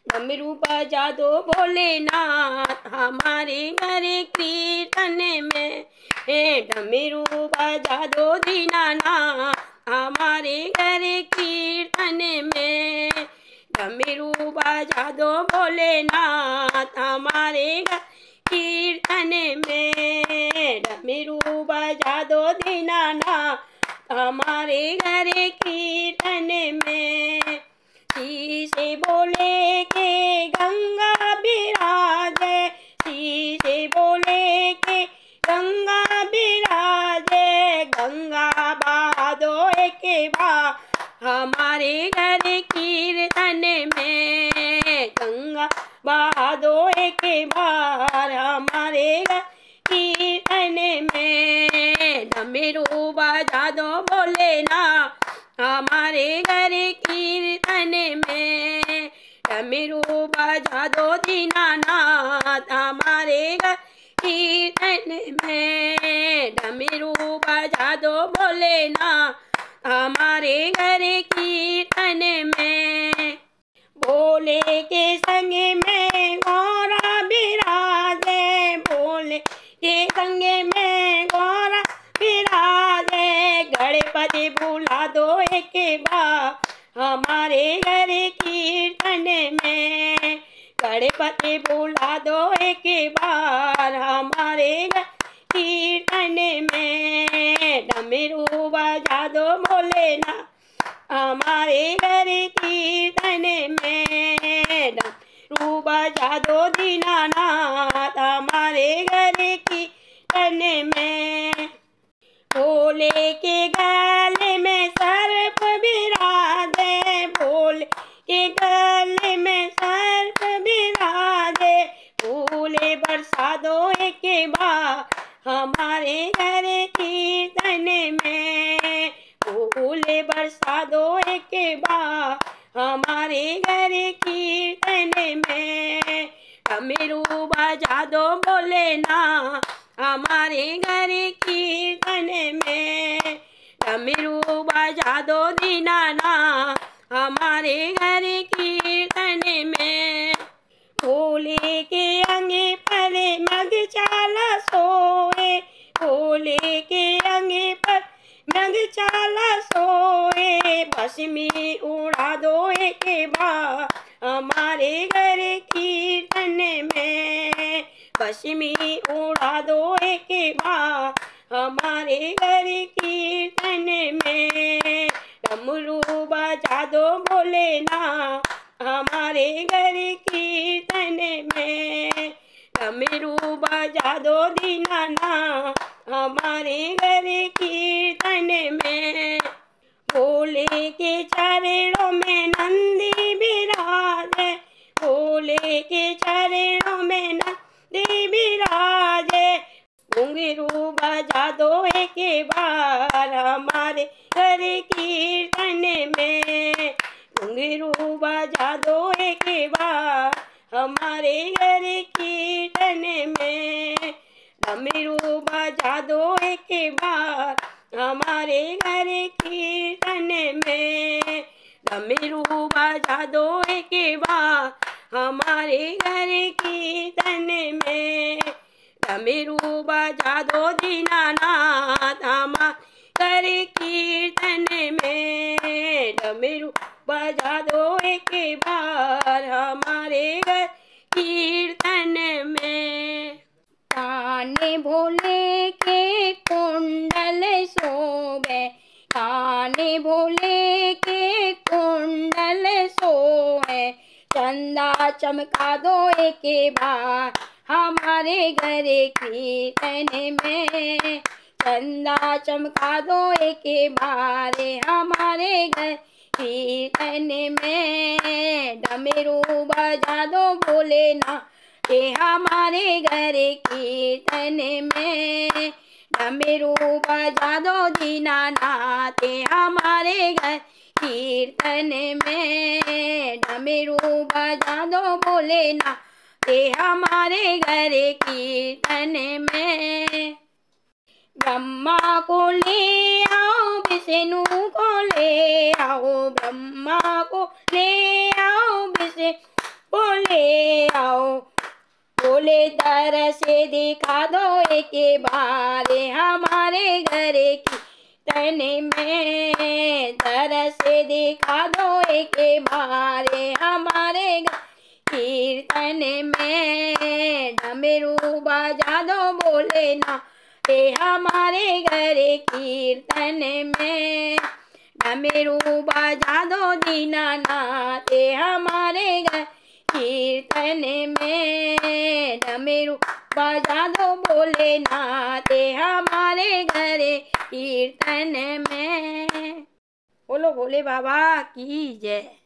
डमरू बजा दो भोलेनाथ हमारे घर कीर्तन में, डमरू बजा दो दीनानाथ हमारे घर कीर्तन में, डमरू बजा दो भोलेनाथ हमारे घर कीर्तन में, डमरू बजा दो दीनानाथ हमारे घर कीर्तन में। शीशे बोले के गंगा बिराजे, शीशे बोले के गंगा बिराजे, गंगा बहादो के बा हमारे घर कीर्तन में, गंगा बहादो के बार हमारे घर कीर्तन में, डमरू बजा दो भोलेनाथ हमारे घर कीर्तन में, डमरू बजा दो दीनानाथ हमारे घर कीर्तन में, डमरू बजा दो भोलेनाथ हमारे घर कीर्तन में। भोले के संग में गौरा बिराजे, भोले के संग में गौरा बिराजे, गणपति बुला दो एक बार हमारे घर कीर्तन में, गणपति बुला दो एक बार हमारे घर कीर्तन में, डमरू बजा दो भोलेनाथ हमारे घर कीर्तन में, डमरू बजा दो दीनानाथ हमारे घर कीर्तन में। भोले के गले में सर्प बिराजे, भोले के गले में सर्प बिराजे, फूले बरसा दो एक बार हमारे घर कीर्तन में, फूले बरसा दो एक बार हमारे घर कीर्तन में, डमरू बजा दो भोलेनाथ हमारे घर कीर्तन में, डमरू बजा दो दीनानाथ हमारे घर कीर्तन में। भोले के अंगे पर मगचाला सोए, भोले के अंगे पर मगचाला सोए, भस्मी उड़ा दो एक बार हमारे घर कीर्तन में, भस्मी उड़ा दो एक बार हमारे घर कीर्तन में, डमरू बजा दो भोलेनाथ हमारे घर कीर्तन में, डमरू बजा दो दीनानाथ हमारे घर कीर्तन में। भोले के चरणों में नंदी बिराजे, भोले के चरणों में नंदी बिराजे, घुंघरू बजा दो एक बार हमारे घर कीर्तन में, घुंघरू बजा दो एक बार हमारे घर कीर्तन में, डमरू बजा दो एक बार हमारे घर कीर्तन में, डमरू बजा दो एक बार हमारे घर कीर्तन में, डमरू बजा दो दीनानाथ हमारे घर कीर्तन में, डमरू बजा दो एक बार हमारे घर कीर्तन में। काने भोले के कुंडल शोभे, काने भोले के कुंडल सोए, चंदा चमका दो एक बार हमारे घर कीर्तन में, चंदा चमका दो एक बार हमारे घर कीर्तन में, डमरू बजा दो भोलेनाथ हमारे घर कीर्तन में, डमरू बजा दो दीनानाथ हमारे घर कीर्तन में, डमरू बजा दो भोलेनाथ हमारे घर कीर्तन में। ब्रह्मा को ले आओ विष्णु को ले आओ, ब्रह्मा को ले आओ विष्णु बोले आओ, बोले तरस से दिखा दो एक बार हमारे घर की तने में, तरस से दिखा दो एक बार हमारे घर कीर्तन में, डमरू बजा दो बोले ना हमारे घर कीर्तन में, डमरू बजा दो दीनानाथ हमारे घर कीर्तन में, डमरू बजा दो भोलेनाथ हमारे घर कीर्तन में। बोलो भोले बाबा की जय।